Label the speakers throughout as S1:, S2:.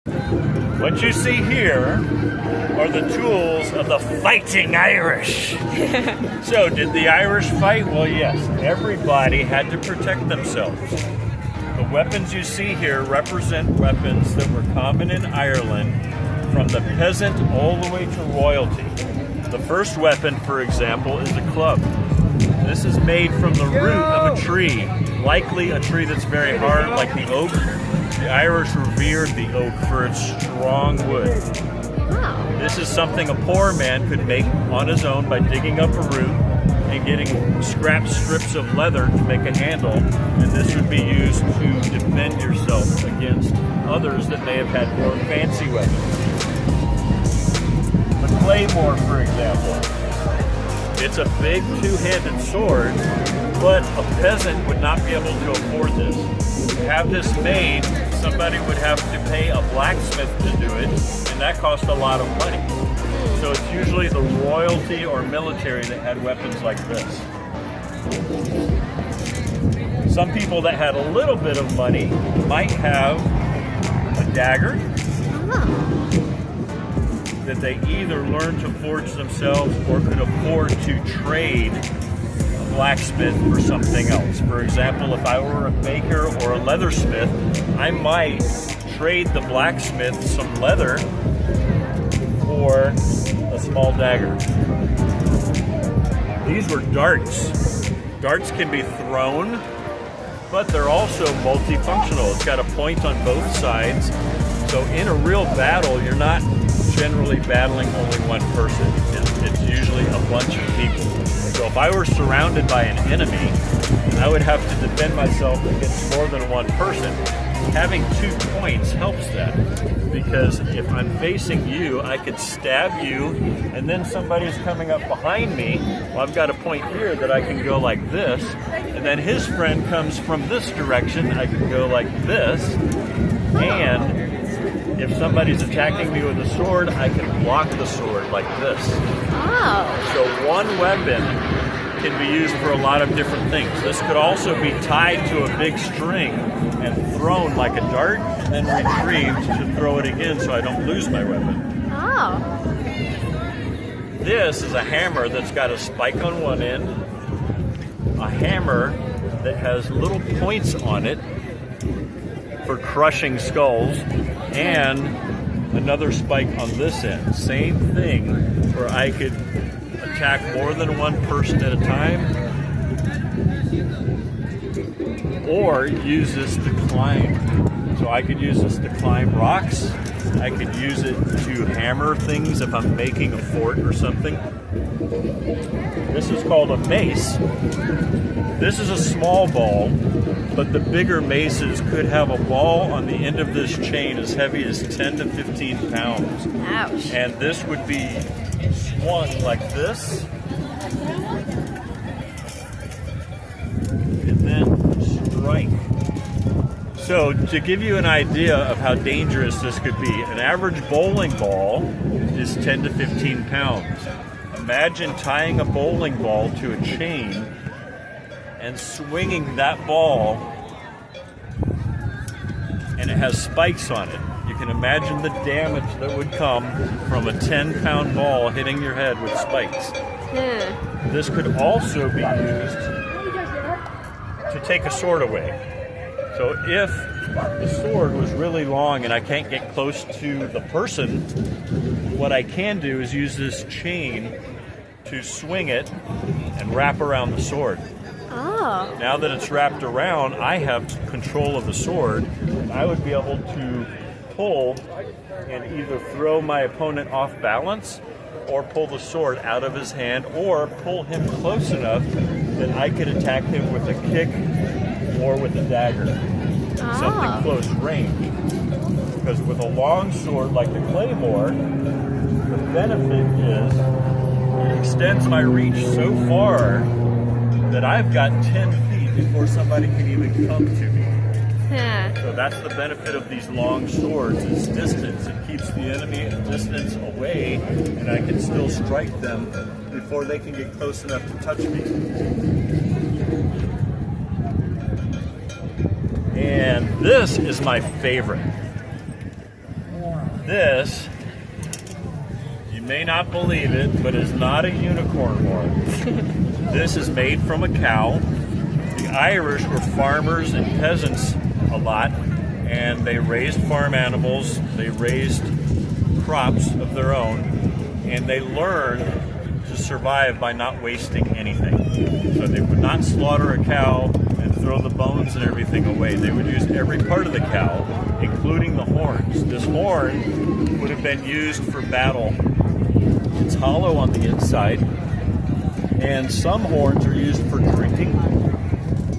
S1: What you see here are the tools of the fighting Irish. So, did the Irish fight? Well, yes. Everybody had to protect themselves. The weapons you see here represent weapons that were common in Ireland from the peasant all the way to royalty. The first weapon, for example, is a club. This is made from the root of a tree, likely a tree that's very hard, like the oak. The Irish revered the oak for its strong wood.
S2: Wow.
S1: This is something a poor man could make on his own by digging up a root and getting scrap strips of leather to make a handle, and this would be used to defend yourself against others that may have had more fancy weapons. The claymore, for example. It's a big two-handed sword, but a peasant would not be able to afford this. To have this made, somebody would have to pay a blacksmith to do it, and that cost a lot of money. So it's usually the royalty or military that had weapons like this. Some people that had a little bit of money might have a dagger that they either learned to forge themselves or could afford to trade a blacksmith for something else. For example, if I were a baker or a leathersmith, I might trade the blacksmith some leather for a small dagger. These were darts. Darts can be thrown, but they're also multifunctional. It's got a point on both sides. So in a real battle, you're not generally battling only one person. It's usually a bunch of people. So if I were surrounded by an enemy, I would have to defend myself against more than one person. Having 2 points helps that, because if I'm facing you, I could stab you, and then somebody's coming up behind me. Well, I've got a point here that I can go like this, and then his friend comes from this direction. I can go like this, and if somebody's attacking me with a sword, I can block the sword like this.
S2: Oh.
S1: So one weapon can be used for a lot of different things. This could also be tied to a big string and thrown like a dart, and then retrieved to throw it again so I don't lose my weapon.
S2: Oh.
S1: This is a hammer that's got a spike on one end, a hammer that has little points on it for crushing skulls, and another spike on this end. Same thing, where I could attack more than one person at a time, or use this to climb. So I could use this to climb rocks. I could use it to hammer things if I'm making a fort or something. This is called a mace. This is a small ball, but the bigger maces could have a ball on the end of this chain as heavy as 10 to 15 pounds.
S2: Ouch.
S1: And this would be swung like this, and then strike. So to give you an idea of how dangerous this could be, an average bowling ball is 10 to 15 pounds. Imagine tying a bowling ball to a chain and swinging that ball, and it has spikes on it. You can imagine the damage that would come from a 10-pound ball hitting your head with spikes. This could also be used to take a sword away. So if the sword was really long and I can't get close to the person, what I can do is use this chain to swing it and wrap around the sword.
S2: Oh.
S1: Now that it's wrapped around, I have control of the sword. I would be able to pull and either throw my opponent off balance or pull the sword out of his hand, or pull him close enough that I could attack him with a kick or with a dagger. Something close range. Because with a long sword like the claymore, the benefit is it extends my reach so far that I've got 10 feet before somebody can even come to me. So that's the benefit of these long swords, is distance. It keeps the enemy a distance away, and I can still strike them before they can get close enough to touch me. And this is my favorite. This, you may not believe it, but is not a unicorn horn. This is made from a cow. The Irish were farmers and peasants a lot, and they raised farm animals, they raised crops of their own, and they learned to survive by not wasting anything. So they would not slaughter a cow and throw the bones and everything away. They would use every part of the cow, including the horns. This horn would have been used for battle. It's hollow on the inside, and some horns are used for drinking.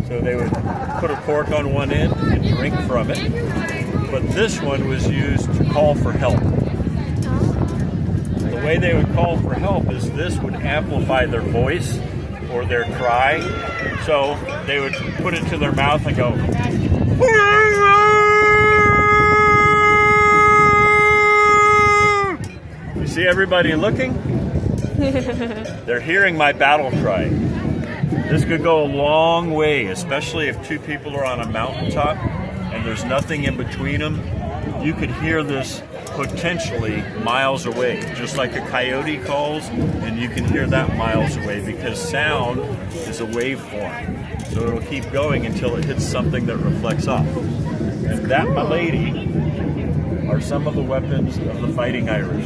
S1: So they would put a cork on one end and drink from it. But this one was used to call for help. The way they would call for help is this would amplify their voice or their cry. So they would put it to their mouth and go, you see everybody looking? They're hearing my battle cry. This could go a long way, especially if two people are on a mountaintop and there's nothing in between them. You could hear this potentially miles away, just like a coyote calls, and you can hear that miles away because sound is a waveform. So it'll keep going until it hits something that reflects off. And that, my lady, are some of the weapons of the Fighting Irish.